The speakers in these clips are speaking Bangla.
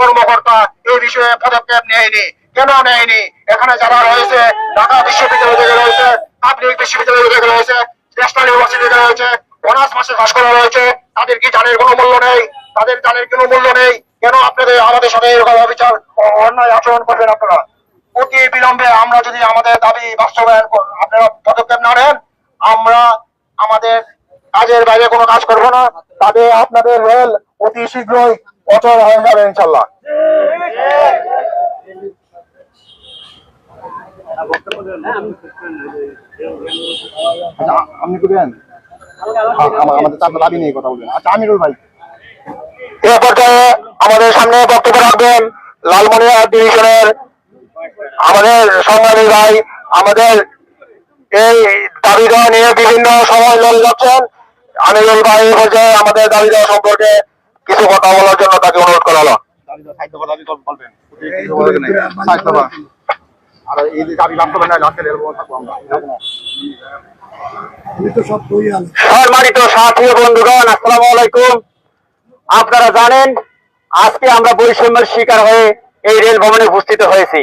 কর্মকর্তা এই বিষয়ে পদক্ষেপ নেয়নি। কেন নেয়নি? এখানে যারা রয়েছে, ঢাকা বিশ্ববিদ্যালয় থেকে রয়েছে, পাবলিক বিশ্ববিদ্যালয় থেকে রয়েছে, ন্যাশনাল ইউনিভার্সিটি থেকে রয়েছে, অনার্স মাস্টার্স পাশ করা রয়েছে, তাদের কি জানের কোনো মূল্য নেই? তাদের জানের কোনো মূল্য নেই? কেন আপনাদের আমাদের সাথে এরকম অবিচার অন্যায় আচরণ করবেন আপনারা? অতি বিলম্বে আমরা যদি আমাদের দাবি বাস্তবায়ন আপনারা পদক্ষেপ না নেন, আমরা আমাদের কাজের বাইরে কোনো কাজ করবো না। তবে আপনাদের রেল অতি শীঘ্রই অচল হয়ে যাবে ইনশাল্লাহ। আপনি করবেন আমাদের চার দাবি নিয়ে কথা বলবেন। আচ্ছা আমিরুল ভাই, এ পর্যায়ে আমাদের সামনে বক্তব্য রাখবেন লালমনিরহাট ডিভিশনের আমাদের সংগ্রামী ভাই, আমাদের এই দাবি দেওয়া নিয়ে বিভিন্ন সময় লড়ে যাচ্ছেন আমিরুল ভাই। এই পর্যায়ে আমাদের দাবি দেওয়া সম্পর্কে কিছু কথা বলার জন্য তাকে অনুরোধ করা হলো। সম্মানিত সাথী বন্ধুগণ, আসসালামু আলাইকুম। আপনারা জানেন আজকে আমরা বৈষম্যের শিকার হয়ে এই রেল ভবনে উপস্থিত হয়েছি।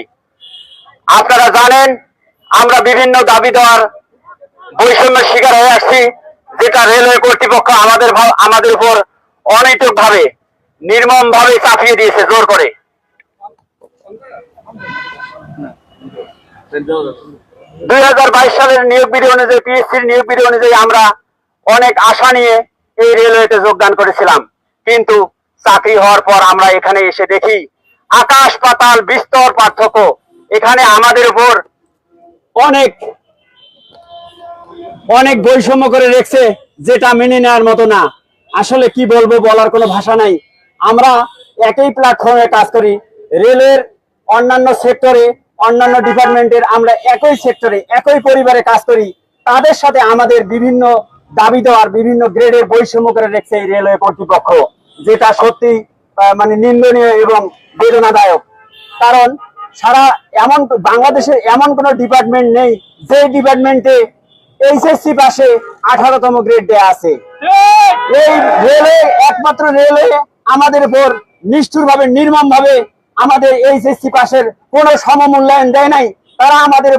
আপনারা জানেন আমরা বিভিন্ন দাবি দেওয়ার বৈষম্যের শিকার হয়ে আসছি, যেটা রেলওয়ে কর্তৃপক্ষ আমাদের উপর অনৈতিক ভাবে নির্মম ভাবে চাপিয়ে দিয়েছে জোর করে। 2022 সালের নিয়োগ বিধি অনুযায়ী, পিএসসির নিয়োগ বিধি অনুযায়ী আমরা অনেক আশা নিয়ে এই রেলওয়েতে যোগদান করেছিলাম, কিন্তু চাকরি হওয়ার পর আমরা এখানে এসে দেখি আকাশ পাতাল বিস্তর পার্থক্য। এখানে আমাদের উপর অনেক বৈষম্য করে রেখেছে, যেটা মেনে নেওয়ার মতো না। আসলে কি বলবো, বলার কোনো ভাষা নাই। আমরা একই প্ল্যাটফর্মে কাজ করি, রেলের অন্যান্য সেক্টরে, অন্যান্য ডিপার্টমেন্টের আমরা একই সেক্টরে একই পরিবারে কাজ করি। তাদের সাথে আমাদের বিভিন্ন দাবি দেওয়ার বিভিন্ন গ্রেডের বৈষম্য করে রেখেছে এই রেলওয়ে কর্তৃপক্ষ, যেটা সত্যি মানে নিন্দনীয় এবং বেদনাদায়ক। কারণ বাংলাদেশের এমন কোন ডিপার্টমেন্ট নেই যে ডিপার্টমেন্টে এইচএসসি পাশে 18তম গ্রেড দেয়া আছে। এই রেলওয়ে, একমাত্র রেলওয়ে আমাদের উপর নিষ্ঠুর ভাবে, নির্মম ভাবে আমাদের এইচএসসি পাশের কোন সমমূল্যায়ন দেয় নাই। তারা আমাদের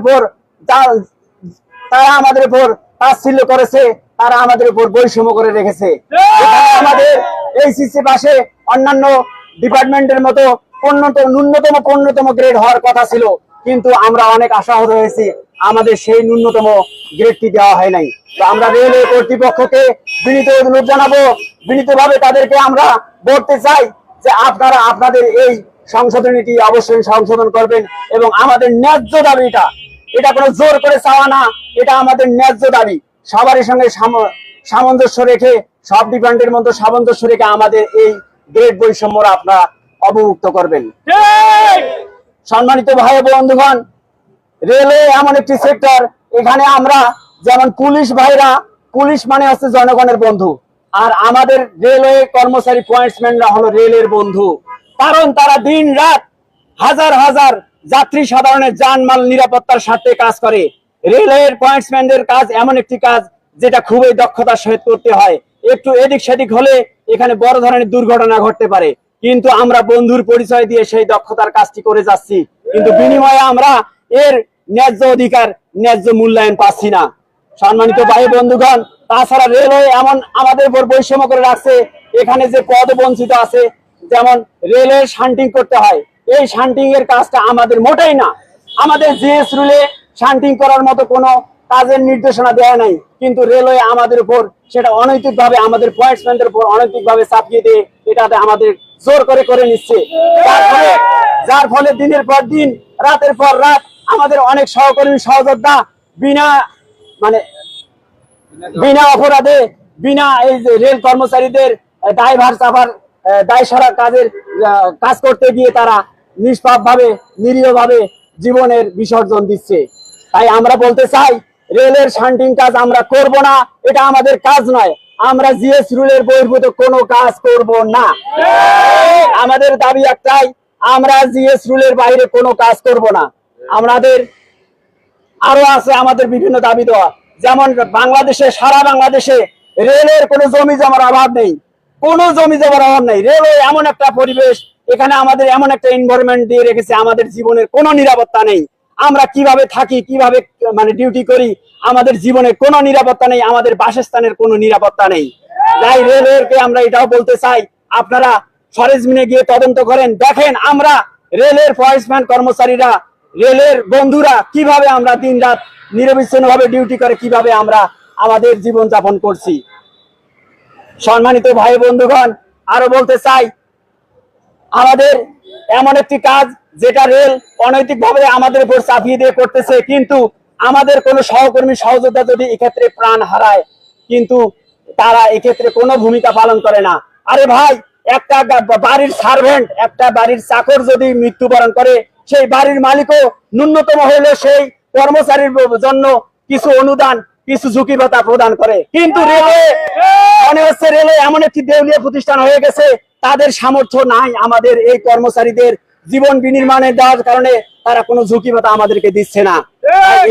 উপর তাচ্ছিল্য করেছে, তারা আমাদের উপর বৈষম্য করে রেখেছে। আমাদের এইচএসসি পাশে অন্যান্য ডিপার্টমেন্টের মতো ন্যূনতম 15তম গ্রেড হওয়ার কথা ছিল, কিন্তু আমরা অনেক আশাহত হয়েছি, আমাদের সেই ন্যূনতম গ্রেডটি দেওয়া হয় নাই। তো আমরা রেলওয়ে কর্তৃপক্ষকে বিনীত অনুরোধ জানাবো, বিনীতভাবে তাদেরকে আমরা বলতে চাই যে আপনারা আপনাদের এই সংশোধনীটি অবশ্যই সংশোধন করবেন এবং আমাদের ন্যায্য দাবিটা, এটা কোনো জোর করে চাওয়া না, এটা আমাদের ন্যায্য দাবি। সবারই সঙ্গে সামঞ্জস্য রেখে, সব ডিপার্টমেন্টের মধ্যে সামঞ্জস্য রেখে আমাদের এই গ্রেড বৈষম্যরা আপনারা অবমুক্ত করবেন। সম্মানিত ভাই বন্ধুগণ, রেলওয়ে এমন একটি সেক্টর, এখানে আমরা যেমন পুলিশ ভাইরা, পুলিশ মানে হচ্ছে জনগণের বন্ধু, আর আমাদের রেলওয়ে কর্মচারী পয়েন্টসম্যানরা হলো রেলের বন্ধু। কারণ তারা দিন রাত হাজার হাজার যাত্রী সাধারণের জানমাল নিরাপত্তার স্বার্থে কাজ করে। রেলওয়ের পয়েন্টসম্যানদের কাজ এমন একটি কাজ যেটা খুবই দক্ষতার সহিত করতে হয়। একটু এদিক সেদিক হলে এখানে বড় ধরনের দুর্ঘটনা ঘটতে পারে, কিন্তু আমরা বন্ধুর পরিচয় দিয়ে সেই দক্ষতার কাজটি করে যাচ্ছি, কিন্তু বিনিময়ে আমরা এর ন্যায্য অধিকার, ন্যায্য মূল্যায়ন পাচ্ছি না। সম্মানিত ভাই বন্ধুগণ, তাছাড়া রেলওয়ে এমন আমাদের উপর বৈষম্য করে রাখছে, এখানে যে পদ বঞ্চিত আছে, যেমন রেলের শান্টিং করতে হয়, এই শান্টিং এর কাজটা আমাদের মোটেই না। আমাদের জিএস রুলে শান্টিং করার মতো কোনো কাজের নির্দেশনা দেয়া নাই, কিন্তু রেলওয়ে আমাদের উপর সেটা অনৈতিকভাবে, আমাদের পয়েন্টসম্যানদের উপর অনৈতিকভাবে চাপিয়ে দিয়ে এটাতে আমাদের জোর করে নিচ্ছে। যার ফলে দিনের পর দিন, রাতের পর রাত আমাদের অনেক সহকর্মী সহযোদ্ধা বিনা অপরাধে, বিনা এই যে রেল কর্মচারীদের দায়ভার চাপার দায় সারা কাজ করতে গিয়ে তারা নিষ্পাপ ভাবে, নিরীহ ভাবে জীবনের বিসর্জন দিচ্ছে। তাই আমরা বলতে চাই, রেলের শান্টিং কাজ আমরা করব না, এটা আমাদের কাজ নয়। আমরা জিএস রুলের বহির্ভূত কোনো কাজ করব না। আমাদের দাবি একটাই, আমরা জিএস রুলের বাইরে কোনো কাজ করব না। আমাদের আরো আছে আমাদের বিভিন্ন দাবি দেওয়া, যেমন বাংলাদেশে, সারা বাংলাদেশে রেলের কোনো জমি জমার অভাব নেই, কোনো জমি জমার অভাব নেই। রেলওয়ে এমন একটা পরিবেশ, এখানে আমাদের এমন একটা এনভায়রনমেন্ট দিয়ে রেখেছে, আমাদের জীবনের কোনো নিরাপত্তা নেই। আমরা কিভাবে থাকি, কিভাবে মানে ডিউটি করি, আমাদের জীবনে কোনো নিরাপত্তা নেই, আমাদের বাসস্থানের কোনো নিরাপত্তা নেই। তাই রেলওয়েকে আমরা এটাও বলতে চাই, আপনারা সরেজমিনে গিয়ে তদন্ত করেন, দেখেন আমরা রেলের ফরেস্টম্যান কর্মচারীরা, রেলের বন্ধুরা কিভাবে আমরা দিন রাত নিরবিচ্ছিন্ন ভাবে ডিউটি করে কিভাবে আমরা আমাদের জীবন যাপন করছি। সম্মানিত ভাই বন্ধুগণ, আরো বলতে চাই, আমাদের এমন একটি কাজ যেটা রেল অনৈতিক ভাবে আমাদের উপর চাপিয়ে দিয়ে করতেছে, কিন্তু আমাদের কোন সহকর্মী সহযোদ্ধা যদি এক্ষেত্রে প্রাণ হারায়, কিন্তু তারা এক্ষেত্রে কোনো ভূমিকা পালন করে না। আরে ভাই, একটা বাড়ির সার্ভেন্ট, একটা বাড়ির চাকর যদি মৃত্যুবরণ করে, সেই বাড়ির মালিকও ন্যূনতম হলে সেই কর্মচারীর জন্য কিছু অনুদান, কিছু ঝুঁকি ভাতা প্রদান করে। কিন্তু রেলে মনে হচ্ছে রেলে এমন একটি দেউলিয়া প্রতিষ্ঠান হয়ে গেছে, তাদের সামর্থ্য নাই আমাদের এই কর্মচারীদের জীবন বিনির্মাণে দেওয়ার কারণে তারা কোনো ঝুঁকি ভাতা আমাদেরকে দিচ্ছে না।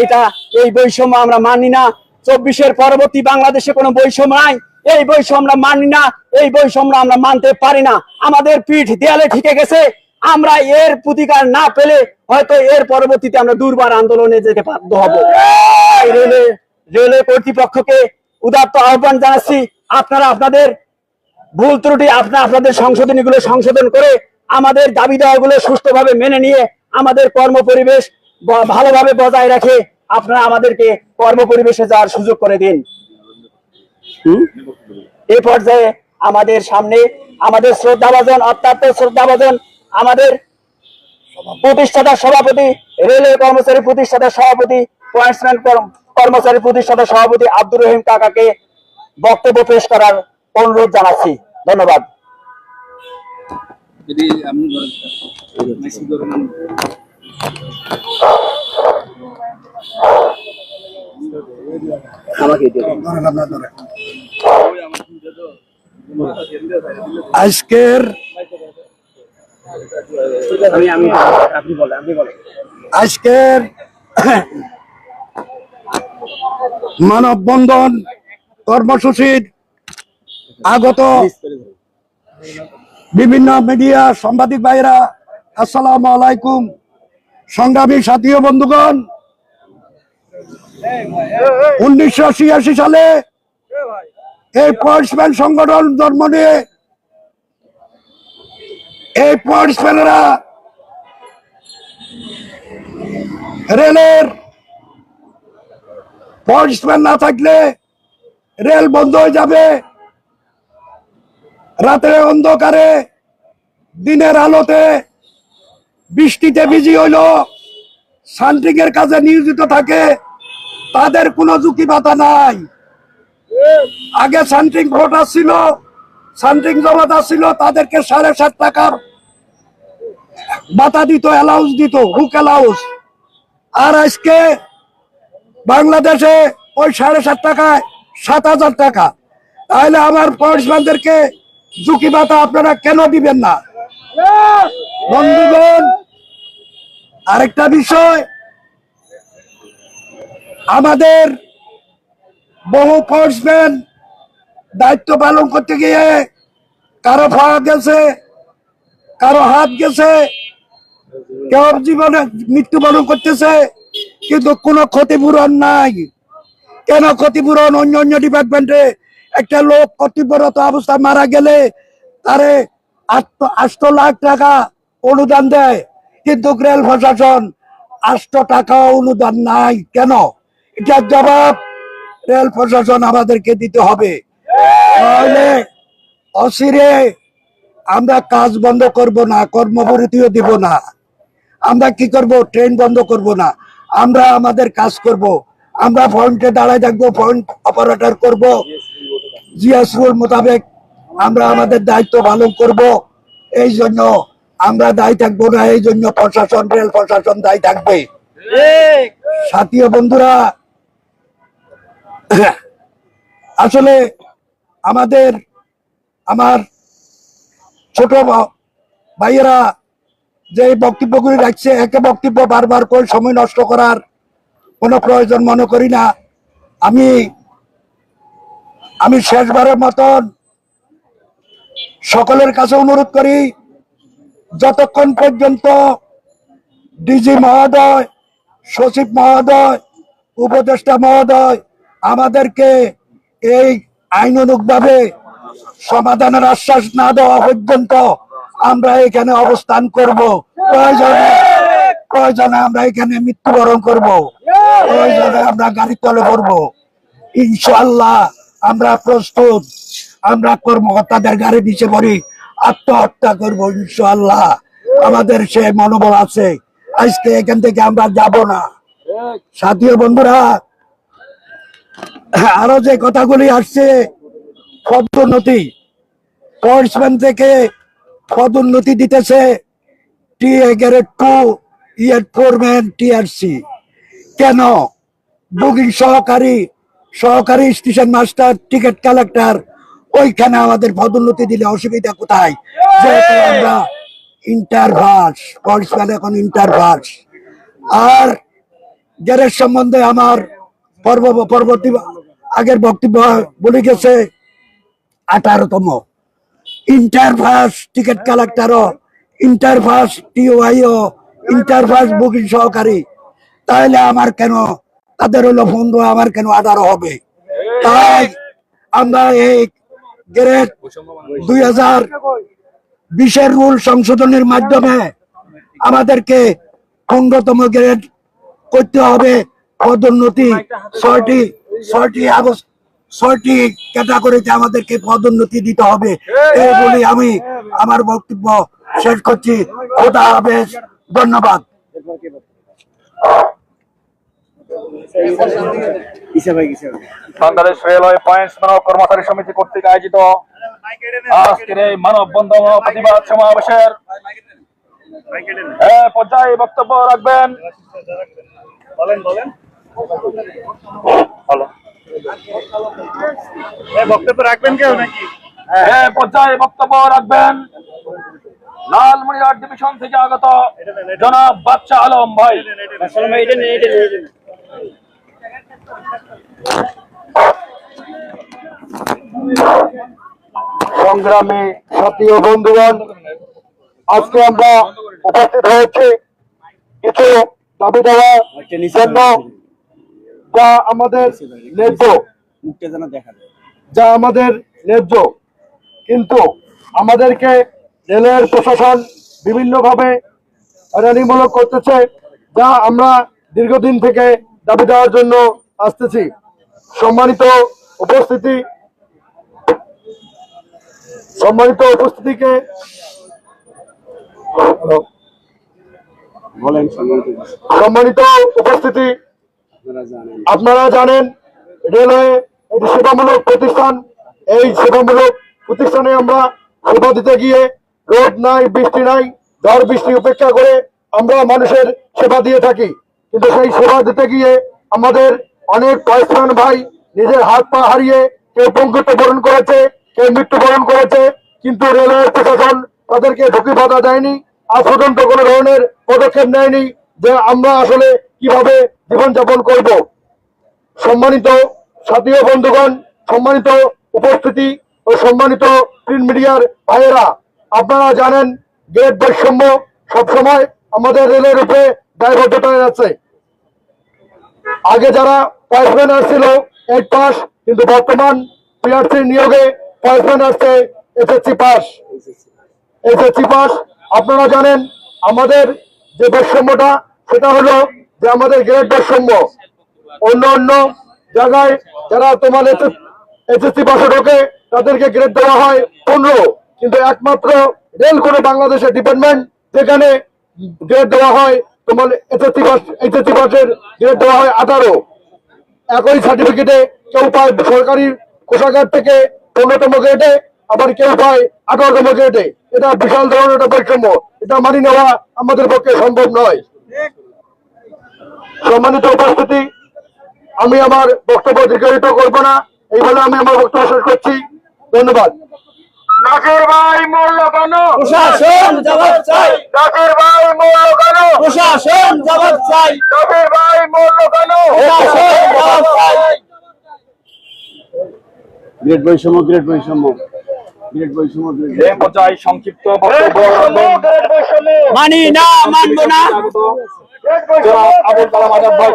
এটা, এই বৈষম্য আমরা মানি না। 24-এর পরবর্তী বাংলাদেশে কোনো বৈষম্য নাই, এই বৈষম্য আমরা মানি না, এই বৈষম্য আমরা মানতে পারি না। আমাদের পিঠ দেয়ালে ঠেকে গেছে, আমরা এর প্রতিকার না পেলে হয়তো এর পরবর্তীতে আমরা দুর্বার আন্দোলনে যেতে বাধ্য হব। রেলওয়ে কর্তৃপক্ষকে উদাত্ত আহ্বান জানাচ্ছি, আপনারা আপনাদের ভুল ত্রুটি আপনাদের সংশোধনীগুলো সংশোধন করে আমাদের দাবি দাওয়াগুলো সুষ্ঠুভাবে মেনে নিয়ে আমাদের কর্ম পরিবেশ ভালোভাবে বজায় রাখে আপনারা আমাদেরকে কর্ম পরিবেশে যাওয়ার সুযোগ করে দিন। এই পর্যায়ে আমাদের সামনে আমাদের শ্রদ্ধাভাজন, অত্যন্ত শ্রদ্ধাভাজন আমাদের প্রতিষ্ঠাতা সভাপতি, রেলওয়ে কর্মচারী প্রতিষ্ঠাতা সভাপতি, পয়েন্টসম্যান কর্মচারী প্রতিষ্ঠাতা সভাপতি আব্দুর রহিম কাকাকে বক্তব্য পেশ করার অনুরোধ জানাচ্ছি। ধন্যবাদ। আজকের মানববন্ধন কর্মসূচির আগত বিভিন্ন মিডিয়া সাংবাদিক ভাইরা, আসসালামু আলাইকুম। সংগ্রামী সাথী ও বন্ধুগণ, 1986 সালে এই পয়েন্টসম্যান সংগঠন জন্ম নিয়ে এই পয়েন্টসম্যানেরা রেলের পয়েন্টসম্যান না থাকলে রেল বন্ধ হয়ে যাবে, রাতের অন্ধকারে দিনের আলোতে বৃষ্টিতে ভিজি হইল সান্ট্রিং এর কাজে নিয়োজিত থাকে, তাদের কোনো ঝুঁকি ভাতা নাই। আগে সান্ট্রিং ভোটার ছিল, সান্ট্রিং জমাদার ছিল, তাদেরকে 7.5 টাকার ভাতা দিত, অ্যালাউন্স দিত, হুক অ্যালাউন্স। আর আজকে বাংলাদেশে ওই 7.5 টাকায় 7,000 টাকা। তাহলে আমার পয়েন্টসম্যানদেরকে ঝুঁকি ভাতা আপনারা কেন দিবেন না? বন্ধুগণ, আরেকটা বিষয়, আমাদের বহু পয়েন্টসম্যান দায়িত্ব পালন করতে গিয়ে কারো পা গেছে, কারো হাত গেছে, কেউ জীবনে মৃত্যুবরণ করতেছে, কিন্তু কোনো ক্ষতিপূরণ নাই। কেন ক্ষতিপূরণ? অন্য অন্য ডিপার্টমেন্টে একটা লোক কর্তব্যরত অবস্থায় মারা গেলে তারে 8 লাখ টাকা অনুদান দেয়, কিন্তু রেল প্রশাসন 8 টাকাও অনুদান নাই। কেন? এটার জবাব রেল প্রশাসন আমাদেরকে দিতে হবে। তাহলে অচিরে আমরা কাজ বন্ধ করব না, কর্মবিরতিও দিব না। আমরা কি করব? ট্রেন বন্ধ করব না, আমরা আমাদের কাজ করব। আমরা পয়েন্টে দাঁড়ায় থাকবো, পয়েন্ট অপারেটর করব, জিএস রুল মোতাবেক আমরা আমাদের দায়িত্ব পালন করব। এই জন্য আমরা দায়ী থাকবো না, এই জন্য প্রশাসন, রেল প্রশাসন দায়ী থাকবে। সাথী ও বন্ধুরা, আসলে আমার ছোট ভাইয়েরা যে বক্তব্যগুলি রাখছে, একে বক্তব্য বারবার করে সময় নষ্ট করার কোনো প্রয়োজন মনে করি না। আমি শেষবারের মতন সকলের কাছে অনুরোধ করি, যতক্ষণ পর্যন্ত ডিজি মহোদয়, সচিব মহোদয়, উপদেষ্টা মহোদয় আমাদেরকে এই আইনানুগভাবে সমাধানের আশ্বাস না দেওয়া পর্যন্ত আমরা এখানে অবস্থান করব। প্রয়োজনে আমরা এখানে মৃত্যুবরণ করব, প্রয়োজনে আমরা গাড়ি তলে পড়বো। ইনশাআল্লাহ আমরা প্রস্তুত। আমরা কর্মকর্তাদের গাড়ি নিচে পড়ি আত্মহত্যা করবো ইনশাআল্লাহ। আমাদের সে মনোবল আছে। আজকে এখান থেকে আমরা যাব না। সাথী ও বন্ধুরা, আরো যে কথাগুলি আসছে, পদোন্নতি, ফোর্সম্যান থেকে পদোন্নতি দিতেছে টিএ গ্রেড 2, ইয়ার ফোরম্যান, টিআরসি। কেন? বুকিং সহকারী স্টেশন মাস্টার, টিকিট কালেক্টর, ওইখানে আমাদের পদোন্নতি দিলে অসুবিধা কোথায়? যেহেতু আমরা ইন্টারভার্স, ফোর্সম্যান এখন ইন্টারভার্স। আর গ্যারেজ সম্বন্ধে আমার পরবর্তী আগের বক্তব্য বলে গেছে 18তম ইন্টারভার্স টিকিট কালেক্টরও, ইন্টারভার্স টিওআইও, ইন্টারভার্স বুকিং সহকারী। তাহলে আমার কেন, তাদের হলো 15, আমার কেন 18 হবে? তাই আমরা এই গ্রেড 2020 রুল সংশোধনের মাধ্যমে আমাদেরকে 15তম গ্রেড করতে হবে। পদোন্নতি 6টি ক্যাটাগরিতে আমাদেরকে পদোন্নতি দিতে হবে। এই বলে আমি আমার বক্তব্য শেষ করছি। খোদা হাফেজ, ধন্যবাদ। বাংলাদেশ রেলওয়ে পয়েন্টস মানব কর্মচারী সমিতি কর্তৃক আয়োজিত আজকের এই মানববন্ধন ও প্রতিবাদ সমাবেশের পর্যায়ে বক্তব্য রাখবেন পর্যায়ে বক্তব্য রাখবেন লালমনিরহাট ডিভিশন থেকে আগত জনাব বাদশা আলম ভাই। সংগ্রামী সাথী ও বন্ধুগণ, আজকে আমরা উপস্থিত হয়েছি কিছু দাবি দেওয়ার জন্য, যা আমাদের ন্যায্য, কিন্তু আমাদেরকে রেলের প্রশাসন বিভিন্নভাবে হয়রানিমূলক করতেছে, যা আমরা দীর্ঘদিন থেকে দাবি দেওয়ার জন্য আসতেছি। সম্মানিত উপস্থিতিকে আপনারা জানেন রেলওয়ে একটি সেবামূলক প্রতিষ্ঠান। এই সেবামূলক প্রতিষ্ঠানে আমরা সেবা দিতে গিয়ে রোদ নাই, বৃষ্টি নাই, ঝড় বৃষ্টি উপেক্ষা করে আমরা মানুষের সেবা দিয়ে থাকি। কিন্তু সেই সেবা দিতে গিয়ে আমাদের অনেক কয়েকজন ভাই নিজের হাত পা হারিয়ে কেউ পঙ্গুত্ব বরণ করেছে, কেউ মৃত্যুবরণ করেছে। কিন্তু রেলওয়ে প্রশাসন তাদেরকে ঝুঁকি বাধা দেয়নি, আজ পর্যন্ত কোনো ধরনের পদক্ষেপ নেয়নি যে আমরা আসলে কিভাবে জীবনযাপন করব। সম্মানিত সাথী ও বন্ধুগণ, সম্মানিত উপস্থিতি ও সম্মানিত প্রিন্ট মিডিয়ার ভাইয়েরা, আপনারা জানেন গ্রেড বৈষম্য সবসময় আমাদের রেলের উপরে দায়বদ্ধতায় আছে। আগে যারা পয়েন্টম্যান আসছিল 8 পাস, কিন্তু বর্তমান পিআরসি নিয়োগে পয়েন্টম্যান আসছে এসএসসি পাস। আপনারা জানেন আমাদের যে বৈষম্যটা, সেটা হলো যে আমাদের গ্রেড বৈষম্য। অন্য জায়গায় যারা তোমার এসএসসি পাশে ঢোকে তাদেরকে গ্রেড দেওয়া হয় 15, কিন্তু একমাত্র রেল করে বাংলাদেশের ডিপার্টমেন্ট যেখানে গ্রেড দেওয়া হয় তোমার এসএসসি পাসের গ্রেড দেওয়া হয় 18। একই সার্টিফিকেটে কেউ পায় সরকারি কোষাগার থেকে 15তম গ্রেডে, আবার কেউ পায় 18তম গ্রেডে। এটা বিশাল ধরনের একটা বৈষম্য, এটা মানি নেওয়া আমাদের পক্ষে সম্ভব নয়। সম্মানিত উপস্থিতি, আমি আমার বক্তব্য দীর্ঘায়িত করব না, এই বলে আমি আমার বক্তব্য শেষ করছি। ধন্যবাদ। নাসির ভাই মূল্য কেন? প্রশাসন জবাব চাই। নাসির ভাই মূল্য কেন? প্রশাসন জবাব চাই। নাসির ভাই মূল্য কেন? প্রশাসন জবাব চাই। গ্রেড বৈষম্য এ পর্যায়ে সংক্ষিপ্ত বক্তব্য রাখবেন মানি না, মানবো না। জনাব আবুল কালাম আজাদ ভাই।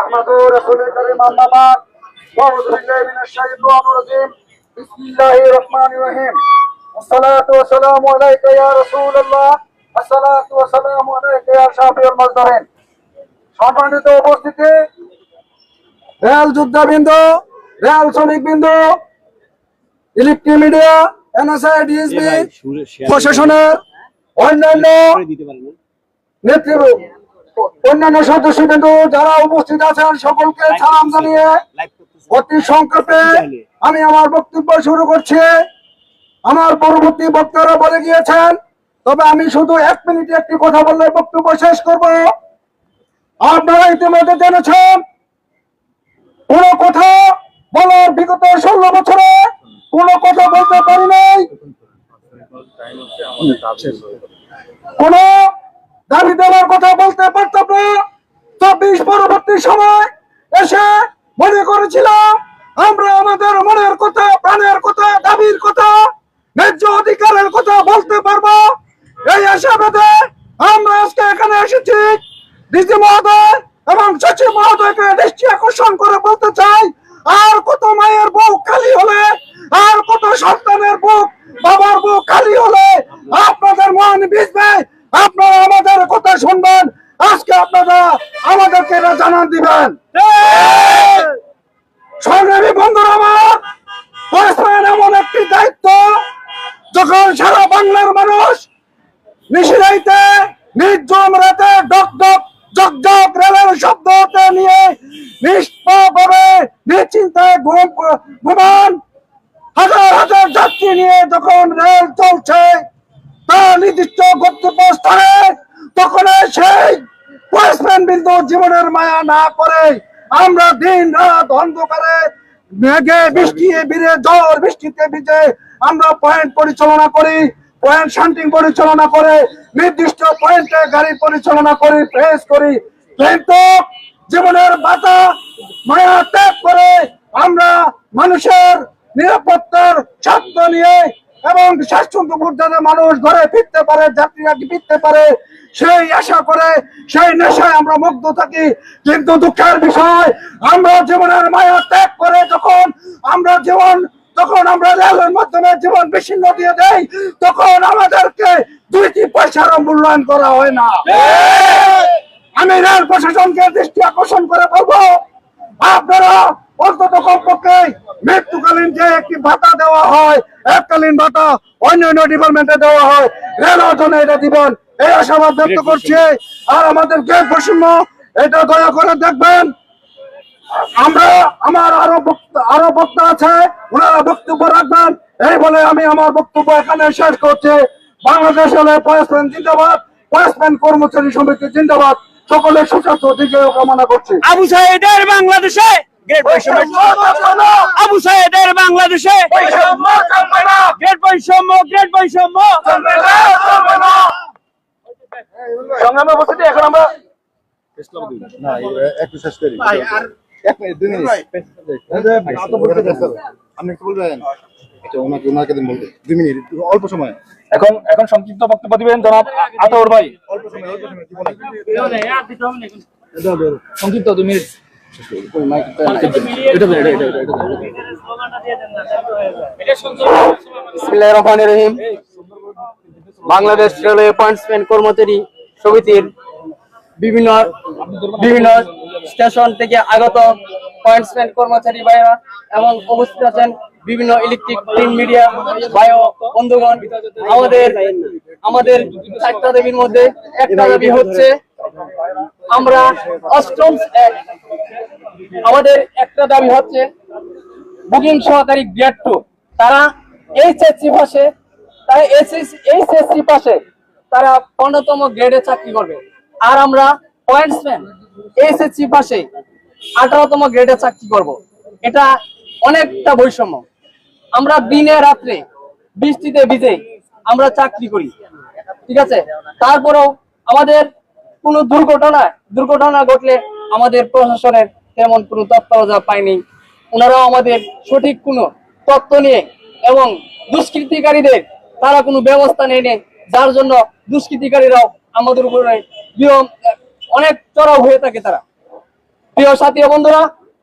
أحمد رسول الكريم أما بعد أعوذ بالله من الشيطان الرجيم بسم الله الرحمن الرحيم الصلاة والسلام عليك يا رسول الله الصلاة والسلام عليك يا شافي المصدرين সম্মানিত উপস্থিতি, রেল যোদ্ধাবৃন্দ, রেল শ্রমিকবৃন্দ, ইলেকট্রিক মিডিয়া, এনএসআই, ডিএসবি, প্রশাসনের অন্যান্য নেতৃবৃন্দ, অন্যান্য সদস্যবৃন্দ যারা উপস্থিত আছেন সকলকে সালাম জানিয়ে অতি সংক্ষেপে আমি আমার বক্তব্য শুরু করছি। আমার পরবর্তী বক্তারা বলে গিয়েছেন, তবে আমি শুধু 1 মিনিটে একটি কথা বললে বক্তব্য শেষ করব। আপনারা ইতিমধ্যে জেনেছেন, কোন কথা বলার বিগত 16 বছরে কোন কথা বলতে পারি নাই, কোন দাবি দেওয়ার কথা বলতে পারতাম না। 24 পরবর্তী সময় এসে মনে করেছিলাম আমরা আমাদের মনের কথা, প্রাণের কথা, দাবির কথা, ন্যায্য অধিকারের কথা বলতে পারবো। এই আশাবাদে আমরা আজকে এখানে এসেছি। ডিসি মহোদয় এবং সচিব মহোদয়কে দৃষ্টি আকর্ষণ করে বলতে চাই, আর কত মায়ের বুক খালি হলে, আর কত সন্তানের বুক, বাবার বুক খালি হলে আপনাদের মন ভিজবে, আপনারা আমাদের কথা শুনবেন। আজকে আপনারা আমাদেরকে এটা জানান দিবেন। সংগ্রামী বন্ধুরা আমার, পরিশ্রমের এমন একটি দায়িত্ব, যখন সারা বাংলার মানুষ নিশিরাইতে নির্জম রাতে ডক ডক জক জক রেলের শব্দতে নিয়ে নিষ্পাপভাবে নিশ্চিন্তায় ঘুমান, হাজার হাজার যাত্রী নিয়ে যখন রেল চলছে তার নির্দিষ্ট গন্তব্যস্থানে, তখন সেই পরিশ্রম বিন্দু জীবনের মায়া না করে আমরা দিন রাত অন্ধকারে মেঘে বৃষ্টি ভিড়ে ঝড় বৃষ্টিতে ভিজে আমরা পয়েন্ট পরিচালনা করি, পয়েন্ট শান্তিং পরিচালনা করে নির্দিষ্ট পয়েন্টে গাড়ি পরিচালনা করি, প্রেস করি। কিন্তু জীবনের বাতা মায়া ত্যাগ করে আমরা মানুষের নিরাপত্তার স্বার্থ নিয়ে এবং স্বাচ্ছন্দ্যবোধ যাতে মানুষ ঘরে ফিরতে পারে, যাত্রীরা ফিরতে পারে, সেই আশা করে, সেই নেশায় আমরা মুগ্ধ থাকি। কিন্তু দুঃখের বিষয়, আমরা জীবনের মায়া ত্যাগ করে যখন আমরা রেলের মাধ্যমে জীবন বিচ্ছিন্ন দিয়ে দেই, তখন আমাদেরকে 2টি পয়সারও মূল্যায়ন করা হয় না। আমি রেল প্রশাসনকে দৃষ্টি আকর্ষণ করে বলবো, আপনারা অন্তত কমপক্ষে মৃত্যুকালীন যে একটি ভাতা দেওয়া হয়, এককালীন ভাতা অন্যান্য ডিপার্টমেন্টে দেওয়া হয়, রেল জন্য এটা দিবেন, এই আশাবাদ ব্যক্ত করছি। আর আমাদের গ্রেড বৈষম্য, এটা দয়া করে দেখবেন। আমরা আমার আরো বক্তা আছে, ওনারা বক্তব্য রাখবেন। এই বলে আমি আমার বক্তব্য এখানে শেষ করছি। বাংলাদেশ রেলের পরিশ্রম জিন্দাবাদ, পরিশ্রম কর্মচারী সমিতি জিন্দাবাদ। সকলের সুস্বাস্থ্য দিকে কামনা করছি। আবু সাইদের বাংলাদেশে গ্রেট বৈষম্য, আবু সাইদের বাংলাদেশে গ্রেট বৈষম্য, গ্রেট বৈষম্য। সংগ্রামে উপস্থিতি, এখন আমরা একটু শেষ করি। 1 মিনিট 2 মিনিট আপনি একটু বলবেন, ওনাকে দিন বলতে 2 মিনিট, অল্প সময়। এখন সংক্ষিপ্ত বক্তব্য দিবেন জনাব আতাউর ভাই। অল্প সময় কি বলেন? সংক্ষিপ্ত 2 মিনিট। বিসমিল্লাহির রহমানির রহিম। বাংলাদেশ রেলওয়ে পয়েন্টসম্যান কর্মচারী সমিতির বিভিন্ন স্টেশন থেকে আগত পয়েন্টসম্যান কর্মচারী ভাইরা এবং উপস্থিত আছেন বিভিন্ন ইলেকট্রিক প্রিন্ট মিডিয়া ভাই ও বন্ধুগণ, আমাদের 4টা দাবির মধ্যে একটা দাবি হচ্ছে আমরা আমাদের একটা দাবি হচ্ছে বুকিং সহকারী গ্রেড 2 তারা এইচএসসি পাশে তারা 15তম গ্রেডে চাকরি করবে, আর আমরা পয়েন্টসম্যান এইচএসসি পাশে 18তম গ্রেডে চাকরি করব। এটা অনেকটা বৈষম্য। আমরা দিনে রাত্রে বৃষ্টিতে ভিজে আমরা চাকরি করি, ঠিক আছে। তারপরেও আমাদের কোনো দুর্ঘটনা ঘটলে আমাদের প্রশাসনের তেমন কোনো তৎপরতা পায়নি। ওনারাও আমাদের সঠিক কোনো তথ্য নিয়ে এবং দুষ্কৃতিকারীদের তারা কোনো ব্যবস্থা নেই, যার জন্য দুষ্কৃতিকারীরাও আমাদের উপরে অনেক চড়াও হয়ে থাকে তারা। প্রিয় সাথী ও বন্ধুরা,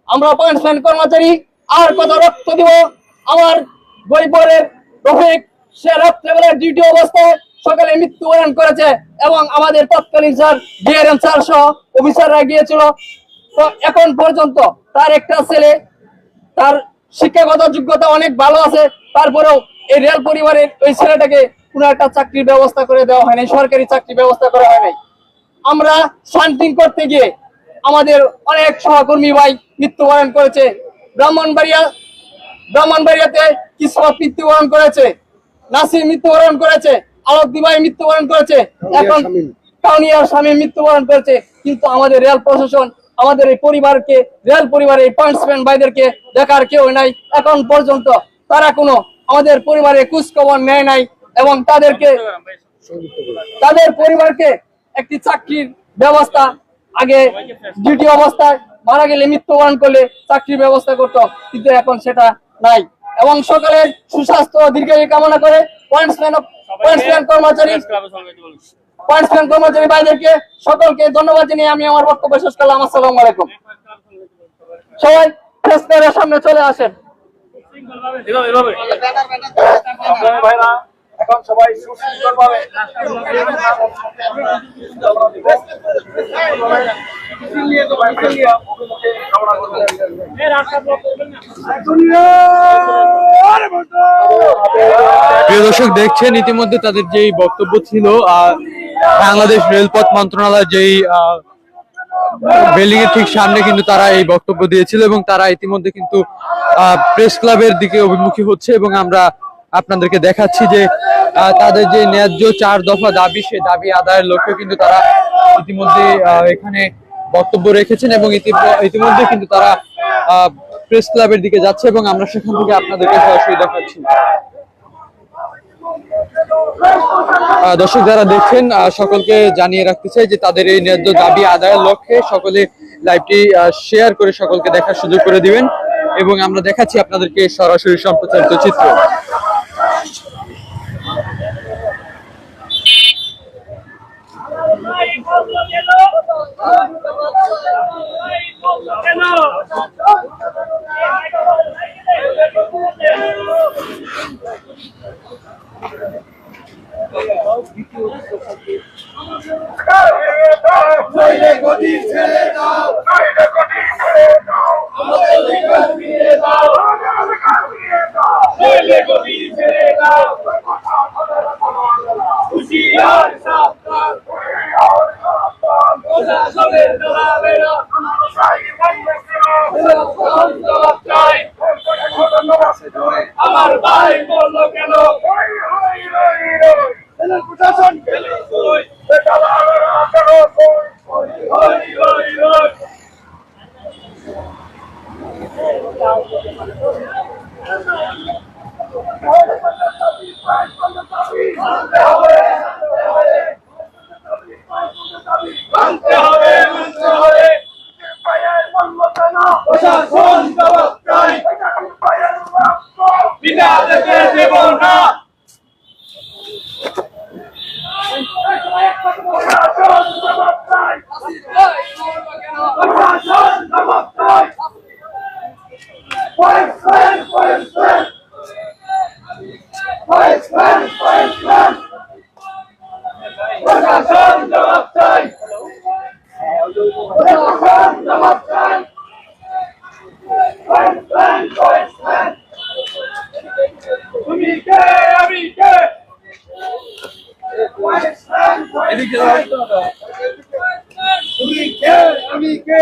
আমরা পয়েন্টসম্যান কর্মচারী আর কত রক্ত দিব। আমার গরিবের রফিক, সে রাত্রেবেলার ডিউটি অবস্থায় সকালে মৃত্যুবরণ করেছে এবং আমাদের তৎকালীন স্যার ডিআরএম স্যার সহ অফিসাররা গিয়েছিল। তো এখন পর্যন্ত তার একটা ছেলে, তার শিক্ষাগত যোগ্যতা অনেক ভালো আছে, তারপরেও এই রেল পরিবারের ওই ছেলেটাকে কোনো একটা চাকরির ব্যবস্থা করে দেওয়া হয়নি, সরকারি চাকরির ব্যবস্থা করা হয় নাই। আমরা শান্তিং করতে গিয়ে আমাদের অনেক সহকর্মী ভাই মৃত্যুবরণ করেছে। ব্রাহ্মণবাড়িয়াতে কিসমত মৃত্যুবরণ করেছে, নাসির মৃত্যুবরণ করেছে, আলোকদি ভাই মৃত্যুবরণ করেছে, এখন কাউনিয়ার স্বামী মৃত্যুবরণ করেছে। কিন্তু আমাদের রেল প্রশাসন আমাদের এই পরিবারকে, রেল পরিবারের এই পয়েন্টসম্যান ভাইদেরকে দেখার কেউ নাই। এখন পর্যন্ত তারা কোনো আমাদের পরিবারের খোঁজ খবর নেয় নাই এবং তাদের পরিবারকে একটি চাকরির ব্যবস্থা, আগে ডিউটি অবস্থায় মারা গেলে মৃত্যুবরণ করলে চাকরির ব্যবস্থা করতো, কিন্তু এখন সেটা নাই। এবং সকালের সুস্বাস্থ্য দীর্ঘায়ু কামনা করে পয়েন্টসম্যান কর্মচারী ভাইদেরকে সকলকে ধন্যবাদ জানিয়ে আমি আমার বক্তব্য শেষ করলাম। আসসালামু আলাইকুম। সবাই প্রেস ক্লাবের সামনে চলে আসেন। ভাইরা এখন সবাই সুশৃঙ্খলভাবে প্রিয় দর্শক, দেখছেন ইতিমধ্যে তাদের যেই বক্তব্য ছিল, বাংলাদেশ রেলপথ মন্ত্রণালয়ের যেই বিল্ডিং এর ঠিক সামনে কিন্তু তারা এই বক্তব্য দিয়েছিল এবং তারা ইতিমধ্যে কিন্তু প্রেস ক্লাবের দিকে অভিমুখী হচ্ছে এবং আমরা আপনাদেরকে দেখাচ্ছি যে তাদের যে ন্যায্য 4 দফা দাবি, সেই দাবি আদায়ের লক্ষ্যে কিন্তু তারা ইতিমধ্যে এখানে বক্তব্য রেখেছেন এবং ইতিমধ্যে কিন্তু তারা প্রেস ক্লাবের দিকে যাচ্ছে এবং আমরা সেখান থেকে আপনাদেরকে সরাসরি দেখাচ্ছি। দর্শক যারা দেখছেন, সকলকে জানিয়ে রাখতে চাই যে তাদের এই ন্যায্য দাবি আদায়ের লক্ষ্যে সকলে লাইভটি শেয়ার করে সকলকে দেখার সুযোগ করে দিবেন এবং আমরা দেখাচ্ছি আপনাদেরকে সরাসরি সম্প্রচারিত চিত্র। আমার ভাই বললো কেন প্রশাসন মানতে হবে প্রশাসন জবাব চাই, বিনা দেখে দেব না। প্রশাসন জবাব চাই, প্রশাসন জবাব চাই। পয়েন্টসম্যান প্রশাসন জবাব চাই, প্রশাসন জবাব চাই। তুমি কে আমি কে, তুমি কে আমি কে।